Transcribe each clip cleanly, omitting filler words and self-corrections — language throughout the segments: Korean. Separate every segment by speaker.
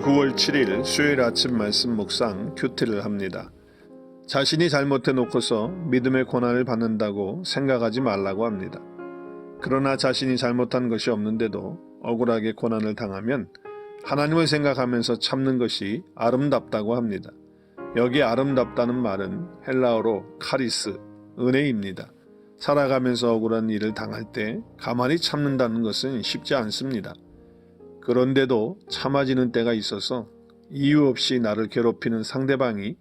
Speaker 1: 오늘 9월 7일 수요일 아침 말씀 묵상 큐티를 합니다. 자신이 잘못해 놓고서 믿음의 고난을 받는다고 생각하지 말라고 합니다. 그러나 자신이 잘못한 것이 없는데도 억울하게 고난을 당하면 하나님을 생각하면서 참는 것이 아름답다고 합니다. 여기 아름답다는 말은 헬라어로 카리스, 은혜입니다. 살아가면서 억울한 일을 당할 때 가만히 참는다는 것은 쉽지 않습니다. 그런데도 참아지는 때가 있어서 이유 없이 나를 괴롭히는 상대방이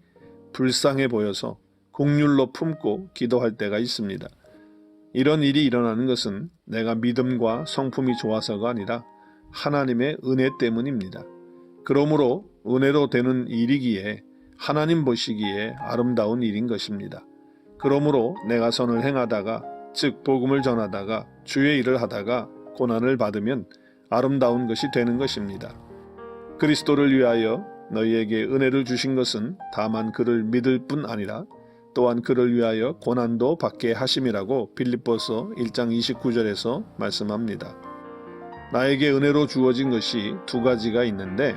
Speaker 1: 불쌍해 보여서 긍휼로 품고 기도할 때가 있습니다. 이런 일이 일어나는 것은 내가 믿음과 성품이 좋아서가 아니라 하나님의 은혜 때문입니다. 그러므로 은혜로 되는 일이기에 하나님 보시기에 아름다운 일인 것입니다. 그러므로 내가 선을 행하다가 즉 복음을 전하다가 주의 일을 하다가 고난을 받으면 아름다운 것이 되는 것입니다. 그리스도를 위하여 너희에게 은혜를 주신 것은 다만 그를 믿을 뿐 아니라 또한 그를 위하여 고난도 받게 하심이라고 빌립보서 1장 29절에서 말씀합니다. 나에게 은혜로 주어진 것이 두 가지가 있는데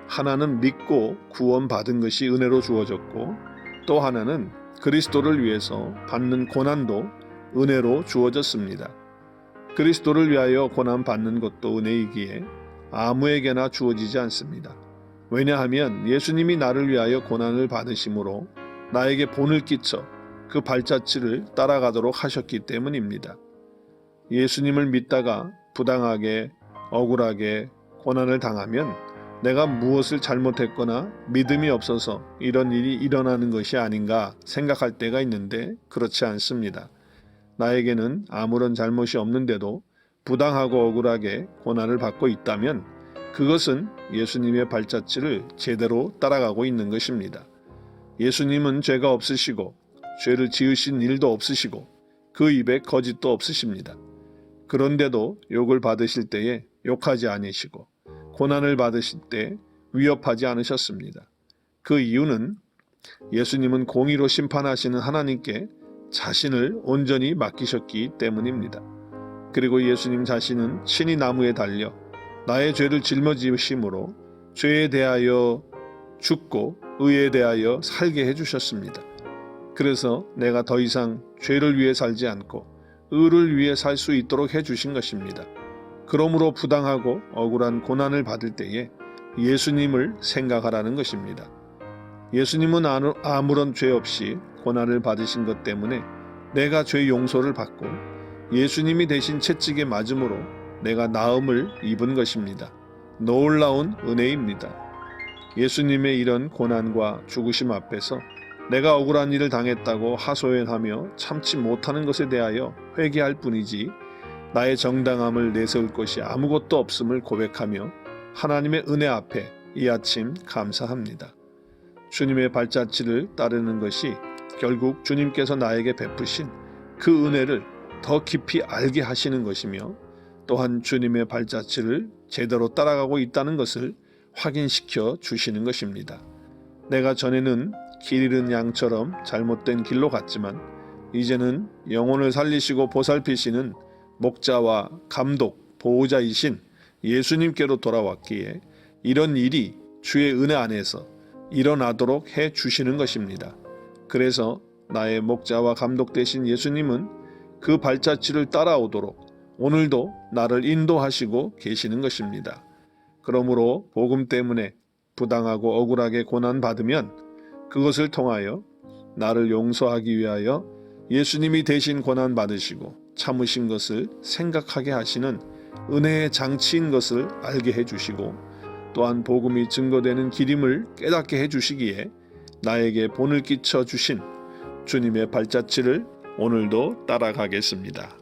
Speaker 1: 하나는 믿고 구원받은 것이 은혜로 주어졌고 또 하나는 그리스도를 위해서 받는 고난도 은혜로 주어졌습니다. 그리스도를 위하여 고난받는 것도 은혜이기에 아무에게나 주어지지 않습니다. 왜냐하면 예수님이 나를 위하여 고난을 받으심으로 나에게 본을 끼쳐 그 발자취를 따라가도록 하셨기 때문입니다. 예수님을 믿다가 부당하게 억울하게 고난을 당하면 내가 무엇을 잘못했거나 믿음이 없어서 이런 일이 일어나는 것이 아닌가 생각할 때가 있는데 그렇지 않습니다. 나에게는 아무런 잘못이 없는데도 부당하고 억울하게 고난을 받고 있다면 그것은 예수님의 발자취를 제대로 따라가고 있는 것입니다. 예수님은 죄가 없으시고 죄를 지으신 일도 없으시고 그 입에 거짓도 없으십니다. 그런데도 욕을 받으실 때에 욕하지 않으시고 고난을 받으실 때 위협하지 않으셨습니다. 그 이유는 예수님은 공의로 심판하시는 하나님께 자신을 온전히 맡기셨기 때문입니다. 그리고 예수님 자신은 친히 나무에 달려 나의 죄를 짊어지심으로 죄에 대하여 죽고 의에 대하여 살게 해주셨습니다. 그래서 내가 더 이상 죄를 위해 살지 않고 의를 위해 살 수 있도록 해주신 것입니다. 그러므로 부당하고 억울한 고난을 받을 때에 예수님을 생각하라는 것입니다. 예수님은 아무런 죄 없이 고난을 받으신 것 때문에 내가 죄 용서를 받고 예수님이 대신 채찍에 맞음으로 내가 나음을 입은 것입니다. 놀라운 은혜입니다. 예수님의 이런 고난과 죽으심 앞에서 내가 억울한 일을 당했다고 하소연하며 참지 못하는 것에 대하여 회개할 뿐이지 나의 정당함을 내세울 것이 아무것도 없음을 고백하며 하나님의 은혜 앞에 이 아침 감사합니다. 주님의 발자취를 따르는 것이 결국 주님께서 나에게 베푸신 그 은혜를 더 깊이 알게 하시는 것이며 또한 주님의 발자취를 제대로 따라가고 있다는 것을 확인시켜 주시는 것입니다. 내가 전에는 길 잃은 양처럼 잘못된 길로 갔지만 이제는 영혼을 살리시고 보살피시는 목자와 감독, 보호자이신 예수님께로 돌아왔기에 이런 일이 주의 은혜 안에서 일어나도록 해 주시는 것입니다. 그래서 나의 목자와 감독 되신 예수님은 그 발자취를 따라오도록 오늘도 나를 인도하시고 계시는 것입니다. 그러므로 복음 때문에 부당하고 억울하게 고난받으면 그것을 통하여 나를 용서하기 위하여 예수님이 대신 고난받으시고 참으신 것을 생각하게 하시는 은혜의 장치인 것을 알게 해주시고 또한 복음이 증거되는 길임을 깨닫게 해주시기에 나에게 본을 끼쳐 주신 주님의 발자취를 오늘도 따라가겠습니다.